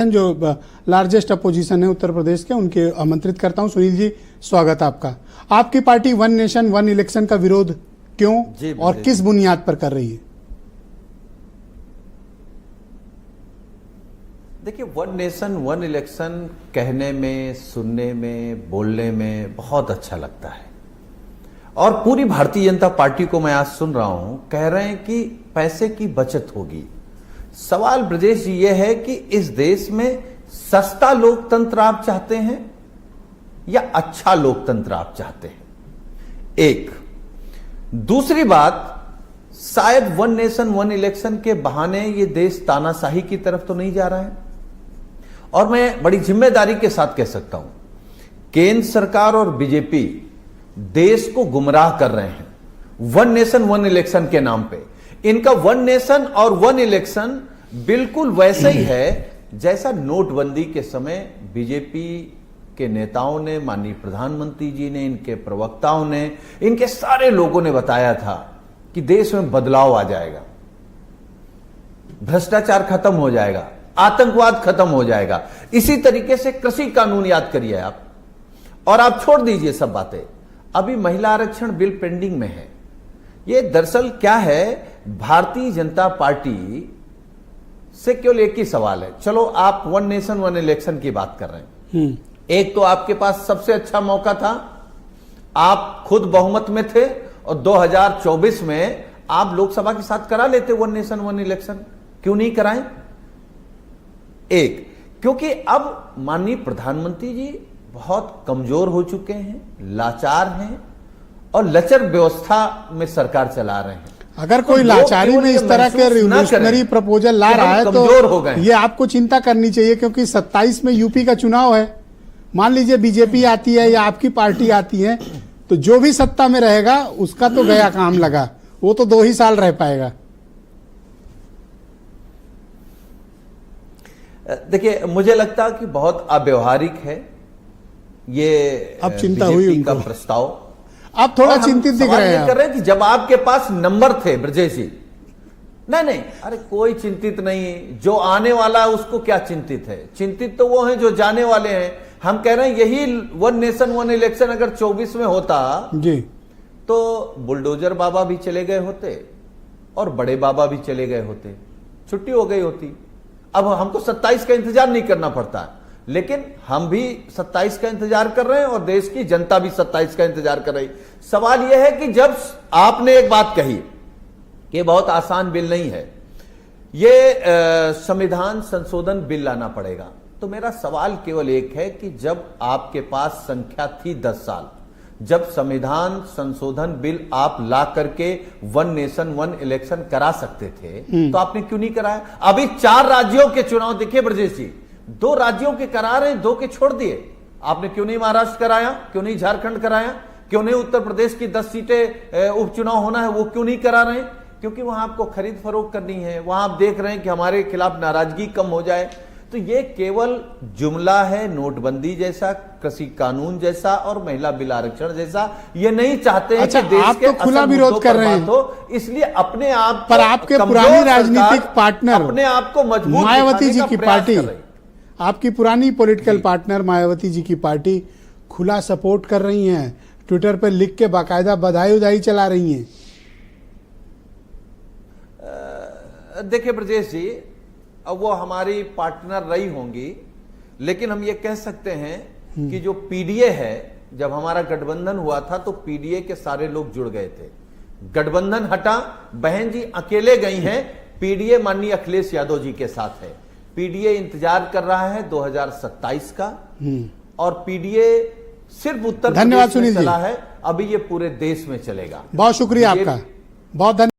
जो largest opposition है उत्तर प्रदेश के, उनके आमंत्रित करता हूं। सुनील जी, स्वागत आपका। आपकी party one nation one election का विरोध क्यों और किस बुनियाद पर कर रही है? देखिए, वन नेशन वन इलेक्शन कहने में, सुनने में, बोलने में बहुत अच्छा लगता है और पूरी भारतीय जनता पार्टी को मैं आज सुन रहा हूं, कह रहे हैं कि पैसे की बचत होगी। सवाल ब्रजेश जी ये है कि इस देश में सस्ता लोकतंत्र आप चाहते हैं या अच्छा लोकतंत्र आप चाहते हैं? एक दूसरी बात, शायद वन नेशन वन इलेक्शन के बहाने ये देश तानाशाही की तरफ तो नहीं जा रहा है। और मैं बड़ी जिम्मेदारी के साथ कह सकता हूं, केंद्र सरकार और बीजेपी देश को गुमराह कर रहे हैं वन नेशन वन इलेक्शन के नाम पे। इनका वन नेशन और वन इलेक्शन बिल्कुल वैसे ही है जैसा नोटबंदी के समय बीजेपी के नेताओं ने, माननीय प्रधानमंत्री जी ने, इनके प्रवक्ताओं ने, इनके सारे लोगों ने बताया था कि देश में बदलाव आ जाएगा, भ्रष्टाचार खत्म हो जाएगा, आतंकवाद खत्म हो जाएगा। इसी तरीके से कृषि कानून याद करिए आप, और आप छोड़ दीजिए सब बातें। अभी महिला आरक्षण बिल पेंडिंग में है। ये दरअसल क्या है, भारतीय जनता पार्टी से केवल एक ही सवाल है। चलो, आप वन नेशन वन इलेक्शन की बात कर रहे हैं। एक तो आपके पास सबसे अच्छा मौका था, आप खुद बहुमत में थे और 2024 में आप लोकसभा के साथ करा लेते वन नेशन वन इलेक्शन। क्यों नहीं कराएं? एक, क्योंकि अब माननीय प्रधानमंत्री जी बहुत कमजोर हो चुके हैं, लाचार हैं और लचर व्यवस्था में सरकार चला रहे हैं। अगर कोई लाचारी में इस तरह के रिवोल्यूशनरी प्रपोजल ला रहा है तो ये आपको चिंता करनी चाहिए, क्योंकि 27 में यूपी का चुनाव है। मान लीजिए बीजेपी आती है या आपकी पार्टी आती है, तो जो भी सत्ता में रहेगा उसका तो गया काम लगा, वो तो 2 ही साल रह पाएगा। देखिए, मुझे लगता कि बहुत अव्यवहारिक है ये अब चिंता हुई उनका प्रस्ताव। आप थोड़ा चिंतित दिख रहे हैं। कर रहे हैं कि जब आपके पास नंबर थे ब्रजेश जी, नहीं, अरे कोई चिंतित नहीं, जो आने वाला है उसको क्या चिंतित है? चिंतित तो वो हैं जो जाने वाले हैं। हम कह रहे हैं यही वन नेशन वन इलेक्शन अगर 24 में होता जी, तो बुलडोजर बाबा भी चले गए होते और बड़े बाबा भी चले गए होते, छुट्टी हो गई होती। अब हमको 27 का इंतजार नहीं करना पड़ता, लेकिन हम भी 27 का इंतजार कर रहे हैं और देश की जनता भी 27 का इंतजार कर रही। सवाल यह है कि जब आपने एक बात कही कि बहुत आसान बिल नहीं है ये, संविधान संशोधन बिल लाना पड़ेगा, तो मेरा सवाल केवल एक है कि जब आपके पास संख्या थी 10 साल, जब संविधान संशोधन बिल आप ला करके वन नेशन वन इलेक्शन करा सकते थे, तो आपने क्यों नहीं कराया? अभी 4 राज्यों के चुनाव देखिए ब्रजेश जी, 2 राज्यों के करा रहे हैं, 2 के छोड़ दिए। आपने क्यों नहीं महाराष्ट्र कराया? क्यों नहीं झारखंड कराया? क्यों नहीं उत्तर प्रदेश की 10 सीटें उपचुनाव होना है वो क्यों नहीं करा रहे हैं? क्योंकि वहां आपको खरीद फरोख्त करनी है, वहां आप देख रहे हैं कि हमारे खिलाफ नाराजगी कम हो जाए। तो ये केवल जुमला है, नोटबंदी जैसा, कृषि कानून जैसा और महिला बिल आरक्षण जैसा। ये नहीं चाहते हैं कि देश आप के तो खुला विरोध कर रहे हैं तो इसलिए अपने आप पर आपके पुरानी राजनीतिक पार्टनर अपने आप को मजबूत मायावती जी की पार्टी, कर रही। आपकी पुरानी पॉलिटिकल पार्टनर मायावती जी की पार्टी खुला सपोर्ट कर रही हैं, ट्विटर पर लिख के बाकायदा बधाई उधाई चला रही हैं। देखिए ब्रजेश जी, अब वो हमारी पार्टनर रही होंगी, लेकिन हम ये कह सकते हैं कि जो पीडीए है, जब हमारा गठबंधन हुआ था तो पीडीए के सारे लोग जुड़ गए थे। गठबंधन हटा, बहन जी अकेले गई हैं, पीडीए माननीय अखिलेश यादव जी के साथ है। पीडीए इंतजार कर रहा है 2027 का, और पीडीए सिर्फ उत्तर प्रदेश में चला है, अभी ये पूरे देश में चलेगा। बहुत शुक्रिया आपका, बहुत धन्यवाद।